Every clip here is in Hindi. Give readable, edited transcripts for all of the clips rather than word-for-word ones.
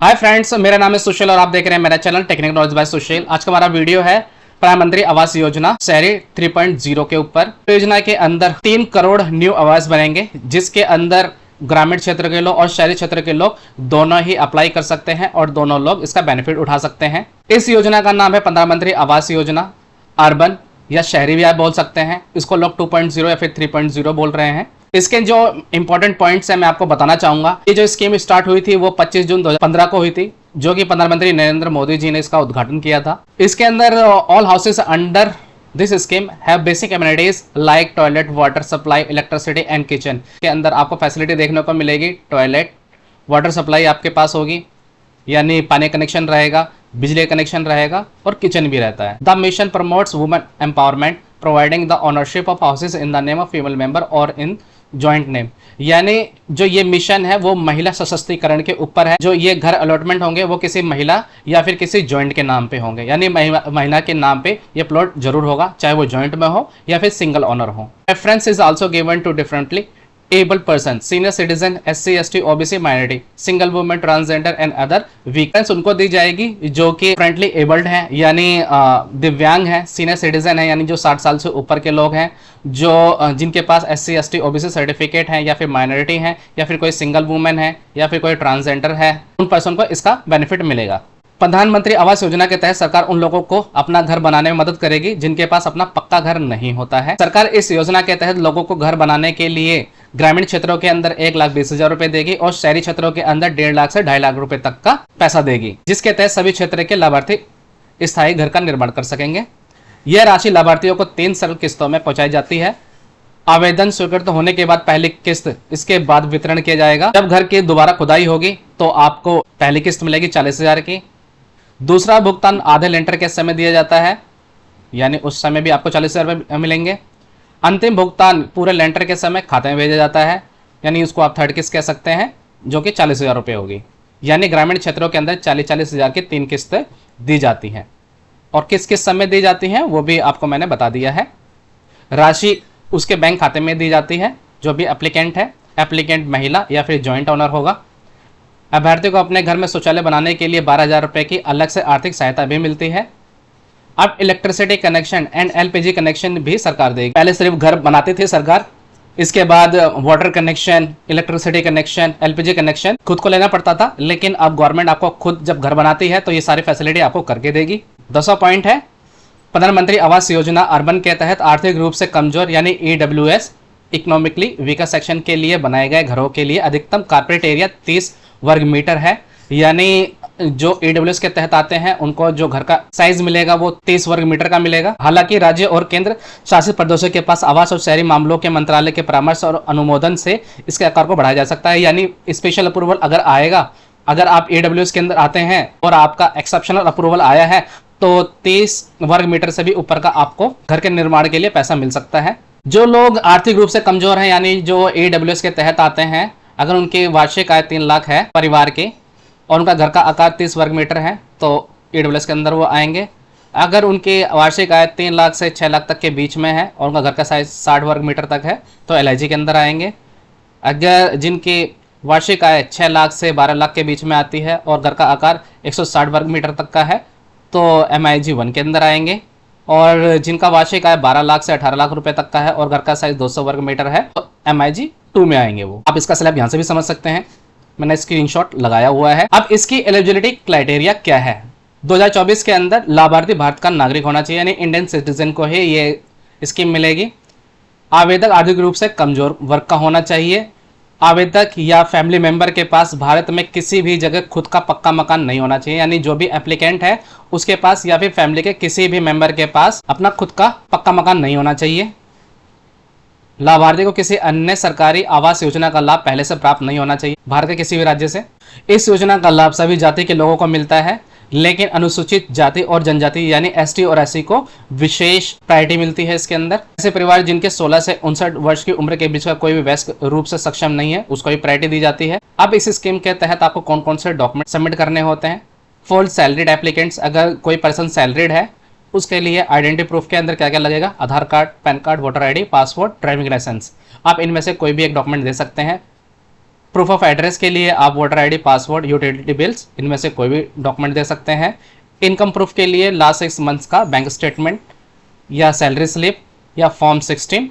हाय फ्रेंड्स, मेरा नाम है सुशील और आप देख रहे हैं मेरा चैनल टेक्निकल नॉलेज बाय सुशील। आज का हमारा वीडियो है प्रधानमंत्री आवास योजना शहरी 3.0 के ऊपर। योजना के अंदर 3 करोड़ न्यू आवास बनेंगे, जिसके अंदर ग्रामीण क्षेत्र के लोग और शहरी क्षेत्र के लोग दोनों ही अप्लाई कर सकते हैं और दोनों लोग इसका बेनिफिट उठा सकते हैं। इस योजना का नाम है प्रधानमंत्री आवास योजना अर्बन या शहरी भी आप बोल सकते हैं। इसको लोग 2.0 या फिर 3.0 बोल रहे हैं। इसके जो इंपॉर्टेंट पॉइंट्स है मैं आपको बताना चाहूंगा। ये जो स्कीम स्टार्ट हुई थी वो 25 जून 2015 को हुई थी, जो कि प्रधानमंत्री नरेंद्र मोदी जी ने इसका उद्घाटन किया था। इसके अंदर all houses under this scheme have basic amenities like toilet, water supply, electricity and kitchen. के अंदर आपको फैसिलिटी देखने को मिलेगी। टॉयलेट, वाटर सप्लाई आपके पास होगी, यानी पानी कनेक्शन रहेगा, बिजली कनेक्शन रहेगा और किचन भी रहता है। The mission promotes women empowerment providing the ownership of houses in the name of female member और इन जॉइंट नेम। यानी जो ये मिशन है वो महिला सशक्तिकरण के ऊपर है। जो ये घर अलॉटमेंट होंगे वो किसी महिला या फिर किसी जॉइंट के नाम पे होंगे, यानी महिला के नाम पे ये प्लॉट जरूर होगा, चाहे वो जॉइंट में हो या फिर सिंगल ओनर हो। Reference is also given to differently able person, senior citizen, SC ST OBC minority, single women, transgender and other weakness उनको दी जाएगी जो कि फ्रेंटली एबल्ड हैं, यानी दिव्यांग हैं, सीनियर सिटीजन है यानी जो 60 साल से ऊपर के लोग हैं, जो जिनके पास SC ST OBC सर्टिफिकेट है या फिर माइनॉरिटी है या फिर कोई सिंगल वुमेन है या फिर कोई ट्रांसजेंडर है, उन पर्सन को इसका बेनिफिट मिलेगा। प्रधानमंत्री आवास योजना के तहत सरकार उन लोगों को अपना घर बनाने में मदद करेगी जिनके पास अपना पक्का घर नहीं होता है। सरकार इस योजना के तहत लोगों को घर बनाने के लिए ग्रामीण क्षेत्रों के अंदर 1,20,000 रुपए देगी और शहरी क्षेत्रों के अंदर 1.5 लाख से 2.5 लाख रुपए तक का पैसा देगी, जिसके तहत सभी क्षेत्र के लाभार्थी स्थायी घर का निर्माण कर सकेंगे। यह राशि लाभार्थियों को 3 सरल किस्तों में पहुंचाई जाती है। आवेदन स्वीकृत होने के बाद पहली किस्त इसके बाद वितरण किया जाएगा। जब घर की दोबारा खुदाई होगी तो आपको पहली किस्त मिलेगी 40,000 की। दूसरा भुगतान आधे लेंटर के समय दिया जाता है, यानी उस समय भी आपको 40,000 मिलेंगे। अंतिम भुगतान पूरे लेंटर के समय खाते में भेजा जाता है, यानी उसको आप थर्ड किस्त कह सकते हैं, जो कि 40,000 रुपये होगी। यानी ग्रामीण क्षेत्रों के अंदर 40,000 की 3 किस्तें दी जाती हैं और किस किस समय दी जाती हैं वो भी आपको मैंने बता दिया है। राशि उसके बैंक खाते में दी जाती है जो भी एप्लीकेंट है। एप्लीकेंट महिला या फिर जॉइंट ओनर होगा। अभ्यर्थी को अपने घर में शौचालय बनाने के लिए 12,000 रुपये की अलग से आर्थिक सहायता भी मिलती है। अब electricity connection and LPG connection भी सरकार देगी। पहले सिर्फ घर बनाती थी सरकार, इसके बाद water connection, electricity connection, LPG connection खुद को लेना पड़ता था, लेकिन अब गवर्नमेंट आपको खुद जब घर बनाती है तो ये सारी फैसिलिटी आपको करके देगी। 10वां पॉइंट है प्रधानमंत्री आवास योजना अर्बन के तहत आर्थिक रूप से कमजोर यानी EWS इकोनॉमिकली वीकर सेक्शन के लिए बनाए गए घरों के लिए अधिकतम कारपेट एरिया 30 वर्ग मीटर है। यानी जो EWS के तहत आते हैं उनको जो घर का साइज मिलेगा वो 30 वर्ग मीटर का मिलेगा। हालांकि राज्य और केंद्र शासित प्रदेशों के पास आवास और शहरी मामलों के मंत्रालय के परामर्श और अनुमोदन से इसके आकार को बढ़ाया जा सकता है। यानी स्पेशल अप्रूवल अगर आएगा, अगर आप EWS के अंदर आते हैं और आपका एक्सेप्शनल अप्रूवल आया है तो 30 वर्ग मीटर से भी ऊपर का आपको घर के निर्माण के लिए पैसा मिल सकता है। जो लोग आर्थिक रूप से कमजोर हैं, यानी जो EWS के तहत आते हैं, अगर उनकी वार्षिक आय 3 लाख है परिवार के और उनका घर का आकार 30 वर्ग मीटर है तो EWS के अंदर वो आएंगे। अगर उनकी वार्षिक आय 3 लाख से 6 लाख तक के बीच में है और उनका घर का साइज 60 वर्ग मीटर तक है तो LIG के अंदर आएंगे। अगर जिनकी वार्षिक आय 6 लाख से 12 लाख के बीच में आती है और घर का आकार 160 वर्ग मीटर तक का है तो MIG 1 के अंदर आएंगे। और जिनका वार्षिक आय 12 लाख से 18 लाख रुपए तक का है और घर का साइज 200 वर्ग मीटर है तो MIG 2 में आएंगे वो। आप इसका स्लैब यहाँ से भी समझ सकते हैं, मैंने स्क्रीनशॉट लगाया हुआ है। अब इसकी एलिजिबिलिटी क्राइटेरिया क्या है? 2024 के अंदर लाभार्थी भारत का नागरिक होना चाहिए, यानी इंडियन सिटीजन को ही ये स्कीम मिलेगी। आवेदक आर्थिक रूप से कमजोर वर्ग का होना चाहिए। आवेदक या फैमिली मेंबर के पास भारत में किसी भी जगह खुद का पक्का मकान नहीं होना चाहिए, यानी जो भी एप्लीकेंट है उसके पास या फिर फैमिली के किसी भी मेंबर के पास अपना खुद का पक्का मकान नहीं होना चाहिए। लाभार्थी को किसी अन्य सरकारी आवास योजना का लाभ पहले से प्राप्त नहीं होना चाहिए भारत के किसी भी राज्य से। इस योजना का लाभ सभी जाति के लोगों को मिलता है, लेकिन अनुसूचित जाति और जनजाति यानी ST और SC को विशेष प्रायोरिटी मिलती है इसके अंदर। ऐसे परिवार जिनके 16 से 59 वर्ष की उम्र के बीच का कोई भी वयस्क रूप से सक्षम नहीं है उसको भी प्रायोरिटी दी जाती है। अब इस स्कीम के तहत आपको कौन कौन से डॉक्यूमेंट सबमिट करने होते हैं? फुल सैलरीड एप्लीकेंट्स, अगर कोई पर्सन सैलरीड है उसके लिए आइडेंटिटी प्रूफ के अंदर क्या क्या लगेगा? Aadhaar card, PAN card, voter ID, passport, driving licence. आप इनमें से कोई भी एक डॉक्यूमेंट दे सकते हैं। प्रूफ ऑफ एड्रेस के लिए आप voter ID, passport, utility bills इनमें से कोई भी डॉक्यूमेंट दे सकते हैं। इनकम प्रूफ के लिए लास्ट 6 मंथ्स का बैंक स्टेटमेंट या सैलरी स्लिप या फॉर्म 16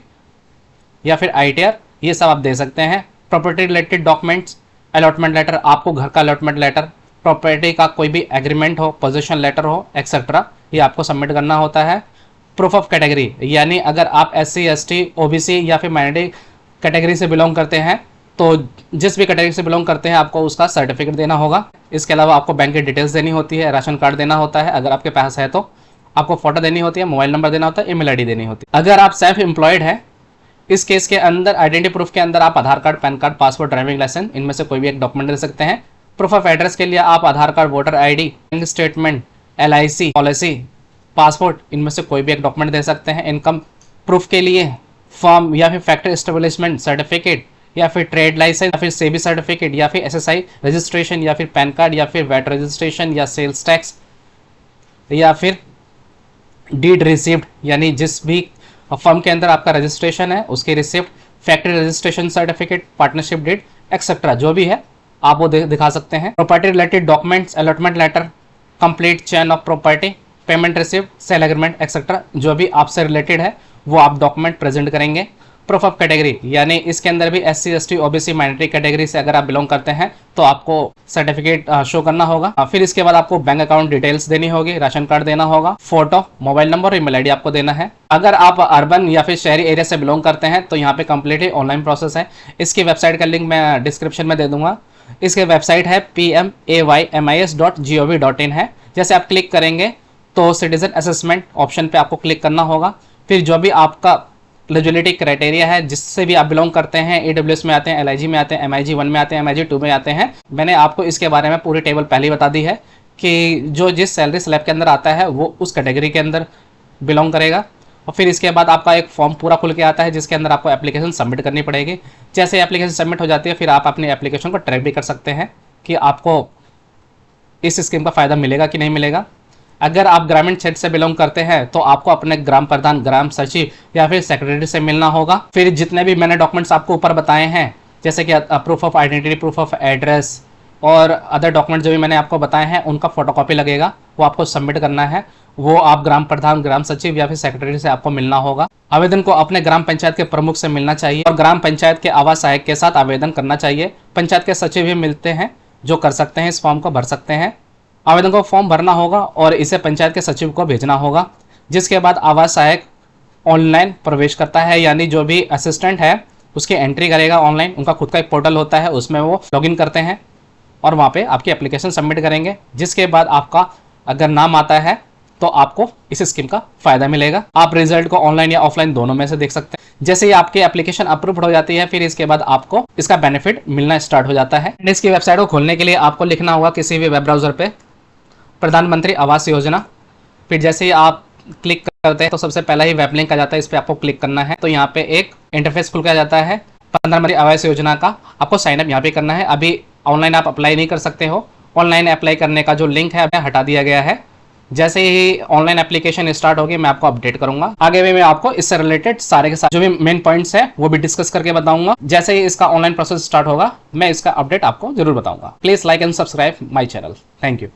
या फिर ITR, ये सब आप दे सकते हैं। Property related documents, allotment letter, आपको घर का अलॉटमेंट लेटर, प्रॉपर्टी का कोई भी एग्रीमेंट हो, पोजीशन लेटर हो, एक्सेट्रा, ये आपको सबमिट करना होता है। प्रूफ ऑफ कैटेगरी, यानी अगर आप SC, ST, OBC या फिर माइनॉरिटी कैटेगरी से बिलोंग करते हैं तो जिस भी कैटेगरी से बिलोंग करते हैं आपको उसका सर्टिफिकेट देना होगा। इसके अलावा आपको बैंक की डिटेल्स देनी होती है, राशन कार्ड देना होता है अगर आपके पास है तो, आपको फोटो देनी होती है, मोबाइल नंबर देना होता है, ईमेल ID देनी होती है। अगर आप सेल्फ एम्प्लॉयड है, इस केस के अंदर आइडेंटिटी प्रूफ के अंदर आप Aadhaar card, PAN card, passport, driving licence इनमें से कोई भी एक डॉक्यूमेंट दे सकते हैं। प्रूफ ऑफ एड्रेस के लिए आप Aadhaar card, voter ID, bank statement, LIC policy, passport इनमें से कोई भी एक डॉक्यूमेंट दे सकते हैं। इनकम प्रूफ के लिए फॉर्म या फिर फैक्ट्री एस्टेब्लिशमेंट सर्टिफिकेट या फिर ट्रेड लाइसेंस या फिर सेबी सर्टिफिकेट या फिर SSI रजिस्ट्रेशन या फिर पैन कार्ड या फिर वैट रजिस्ट्रेशन या सेल्स टैक्स या फिर डीड रिसिप्ट, यानी जिस भी फर्म के अंदर आपका रजिस्ट्रेशन है उसकी receipt, factory registration certificate, partnership deed etcetera जो भी है आप वो दिखा सकते हैं। Property related documents, allotment letter, complete chain of property, payment receipt, sale agreement etcetera जो भी आपसे रिलेटेड है वो आप डॉक्यूमेंट प्रेजेंट करेंगे। प्रूफ ऑफ कैटेगरी, यानी इसके अंदर भी SC, ST, OBC minority category से अगर आप बिलोंग करते हैं तो आपको सर्टिफिकेट शो करना होगा। फिर इसके बाद आपको बैंक अकाउंट डिटेल्स देनी होगी, राशन कार्ड देना होगा, फोटो, मोबाइल नंबर और ईमेल ID आपको देना है। अगर आप अर्बन या फिर शहरी एरिया से बिलोंग करते हैं तो यहाँ पे कंप्लीटली ऑनलाइन प्रोसेस है। इसकी वेबसाइट का लिंक मैं डिस्क्रिप्शन में दे दूंगा। इसकी वेबसाइट है pmaymis.gov.in है। जैसे आप क्लिक करेंगे तो सिटीजन असेसमेंट ऑप्शन पे आपको क्लिक करना होगा। फिर जो भी आपका एलिजिबिलिटी क्राइटेरिया है, जिससे भी आप बिलोंग करते हैं, AWS में आते हैं, LIG में आते हैं, MIG 1 में आते हैं, MIG 2 में आते हैं, मैंने आपको इसके बारे में पूरी टेबल पहले ही बता दी है कि जो जिस सैलरी स्लैब के अंदर आता है वो उस कैटेगरी के अंदर बिलोंग करेगा। और फिर इसके बाद आपका एक फॉर्म पूरा खुल के आता है जिसके अंदर आपको एप्लीकेशन सबमिट करनी पड़ेगी। जैसे एप्लीकेशन सबमिट हो जाती है फिर आप अपनी एप्लीकेशन को ट्रैक भी कर सकते हैं कि आपको इस स्कीम का फ़ायदा मिलेगा कि नहीं मिलेगा। अगर आप ग्रामीण क्षेत्र से बिलोंग करते हैं तो आपको अपने ग्राम प्रधान, ग्राम सचिव या फिर सेक्रेटरी से मिलना होगा। फिर जितने भी मैंने डॉक्यूमेंट्स आपको ऊपर बताए हैं जैसे कि proof of identity, proof of address और अदर डॉक्यूमेंट जो भी मैंने आपको बताए हैं उनका फोटोकॉपी लगेगा, वो आपको सबमिट करना है। वो आप ग्राम प्रधान, ग्राम सचिव या फिर सेक्रेटरी से आपको मिलना होगा। आवेदन को अपने ग्राम पंचायत के प्रमुख से मिलना चाहिए और ग्राम पंचायत के आवास सहायक के साथ आवेदन करना चाहिए। पंचायत के सचिव भी मिलते हैं जो कर सकते हैं, इस फॉर्म को भर सकते हैं। आवेदन को फॉर्म भरना होगा और इसे पंचायत के सचिव को भेजना होगा, जिसके बाद आवास सहायक ऑनलाइन प्रवेश करता है, यानी जो भी असिस्टेंट है उसकी एंट्री करेगा ऑनलाइन। उनका खुद का एक पोर्टल होता है, उसमें वो लॉगिन करते हैं और वहाँ पे आपकी एप्लीकेशन सबमिट करेंगे। जिसके बाद आपका अगर नाम आता है तो आपको इस स्कीम का फायदा मिलेगा। आप रिजल्ट को ऑनलाइन या ऑफलाइन दोनों में से देख सकते हैं। जैसे ही आपकी एप्लीकेशन अप्रूव हो जाती है फिर इसके बाद आपको इसका बेनिफिट मिलना स्टार्ट हो जाता है। इसकी वेबसाइट को खोलने के लिए आपको लिखना होगा किसी भी वेब ब्राउजर पे प्रधानमंत्री आवास योजना। फिर जैसे ही आप क्लिक करते हैं तो सबसे पहला ही वेब लिंक आ जाता है, इस पर आपको क्लिक करना है। तो यहाँ पे एक इंटरफेस खुल के आ जाता है प्रधानमंत्री आवास योजना का। आपको साइन अप यहाँ पे करना है। अभी ऑनलाइन आप अप्लाई नहीं कर सकते हो, ऑनलाइन अप्लाई करने का जो लिंक है हटा दिया गया है। जैसे ही ऑनलाइन एप्लीकेशन स्टार्ट होगी मैं आपको अपडेट करूंगा। आगे भी मैं आपको इससे रिलेटेड सारे के साथ जो भी मेन पॉइंट्स है वो भी डिस्कस करके बताऊंगा। जैसे ही इसका ऑनलाइन प्रोसेस स्टार्ट होगा मैं इसका अपडेट आपको जरूर बताऊंगा। Please like and subscribe my channel. Thank you.